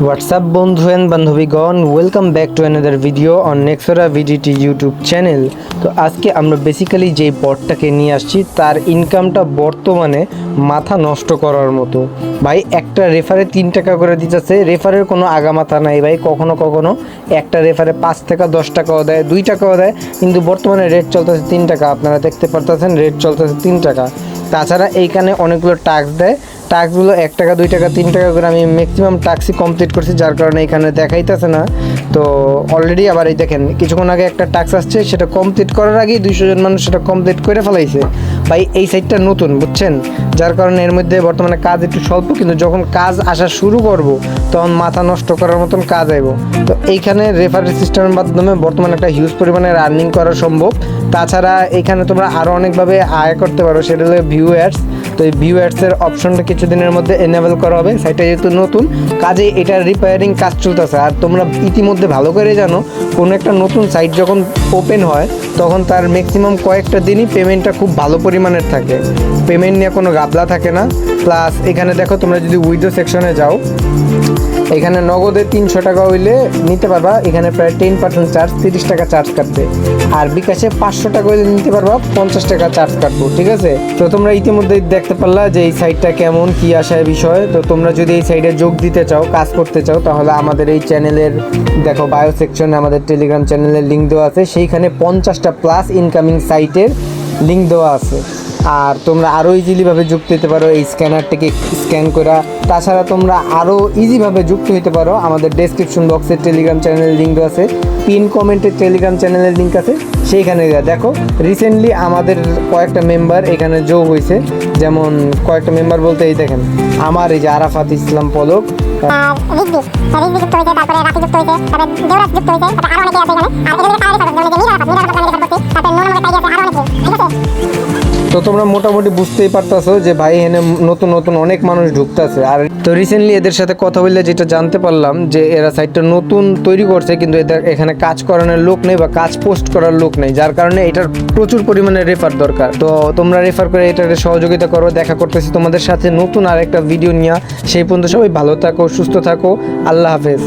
WhatsApp বন্ধু and বান্ধবীগণ, welcome back to another video on নেক্সরা ভিডিটি ইউটিউব চ্যানেল। তো আজকে আমরা বেসিক্যালি যেই বটটাকে নিয়ে আসছি তার ইনকামটা বর্তমানে মাথা নষ্ট করার মতো। ভাই একটা রেফারে 3 টাকা করে দিতেছে, রেফারের কোনো আগামাথা নাই ভাই। কখনো কখনো একটা রেফারে 5 টাকা 10 টাকাও দেয়, 2 টাকাও দেয়, কিন্তু বর্তমানে রেট চলতেছে 3 টাকা। আপনারা দেখতে পারতেছেন রেট চলতেছে 3 টাকা। তাছাড়া এইখানে অনেকগুলো টাস্ক দেয়, টাস্কগুলো 1 টাকা 2 টাকা 3 টাকা করে আমি ম্যাক্সিমাম টাস্কই কমপ্লিট করছি, যার কারণে এখানে দেখাইতেছে না। তো অলরেডি আবার এই দেখেন কিছুক্ষণ আগে একটা টাস্ক আসছে, সেটা কমপ্লিট করার আগেই 200 জন মানুষ সেটা কমপ্লিট করে ফেলাইছে। ভাই এই সাইটটা নতুন বুঝছেন, যার কারণে এর মধ্যে বর্তমানে কাজ একটু স্বল্প, কিন্তু যখন কাজ আসা শুরু করব তখন মাথা নষ্ট করার মতন কাজ আইব। তো এইখানে রেফারেল সিস্টেমের মাধ্যমে বর্তমানে একটা হিউজ পরিমাণে আর্নিং করা সম্ভব। তাছাড়া এখানে তোমরা আরও অনেকভাবে আয় করতে পারো, সেটা হলো ভিউ অ্যাডস। তো এই ভিউ অ্যাডসের অপশনটা কিছুদিনের মধ্যে এনেবল করা হবে। সাইটটা যেহেতু নতুন, কাজে এটার রিপেয়ারিং কাজ চলতেছে। আর তোমরা ইতিমধ্যে ভালো করে জানো, কোনো একটা নতুন সাইট যখন ওপেন হয় তখন তার ম্যাক্সিমাম কয়েকটা দিনই পেমেন্টটা খুব ভালো পরিমাণের থাকে, পেমেন্ট নিয়ে কোনো গাবলা থাকে না। প্লাস এখানে দেখো, তোমরা যদি উইথড্র সেকশনে যাও, এখানে নগদে 300 টাকা হইলে নিতে পারবা, এখানে প্রায় 10% চার্জ, 30 টাকা চার্জ কাটবে। আর বিকাশে 500 টাকা হইলে নিতে পারবা, 50 টাকা চার্জ কাটবো, ঠিক আছে? তো তোমরা ইতিমধ্যে দেখতে পারলা যে এই সাইটটা কেমন, কি আসায় বিষয়। তো তোমরা যদি এই সাইটে যোগ দিতে চাও, কাজ করতে চাও, তাহলে আমাদের এই চ্যানেলের দেখো বায়ো সেকশনে আমাদের টেলিগ্রাম চ্যানেলের লিঙ্ক দেওয়া আছে, সেইখানে 50টা প্লাস ইনকামিং সাইটের লিঙ্ক দেওয়া আছে। আর তোমরা আরও ইজিলিভাবে যুক্ত হতে পারো এই স্ক্যানারটিকে স্ক্যান করা। তাছাড়া তোমরা আরও ইজিভাবে যুক্ত হতে পারো, আমাদের ডেসক্রিপশন বক্সের টেলিগ্রাম চ্যানেলের লিঙ্ক আছে, পিন কমেন্টের টেলিগ্রাম চ্যানেলের লিঙ্ক আছে, সেইখানে দেখো রিসেন্টলি আমাদের কয়েকটা মেম্বার এখানে যোগ হয়েছে। যেমন কয়েকটা মেম্বার বলতে এই দেখেন, আমার এই যে আরাফাত ইসলাম পলক, তো তোমরা মোটামুটি বুঝতেই পারতেছো যে ভাই এখানে নতুন নতুন অনেক মানুষ ঢুকতেছে। আর তো রিসেন্টলি এদের সাথে কথা বললে যেটা জানতে পারলাম যে এরা সাইটটা নতুন তৈরি করছে, কিন্তু এদের এখানে কাজ করানোর লোক নেই বা কাজ পোস্ট করার লোক নেই, যার কারণে এটার প্রচুর পরিমাণে রেফার দরকার। তো তোমরা রেফার করে এটাকে সহযোগিতা করো। দেখা করতেছি তোমাদের সাথে নতুন আর একটা ভিডিও নিয়ে। সেই পর্যন্ত সবাই ভালো থাকো, সুস্থ থাকো, আল্লাহ হাফেজ।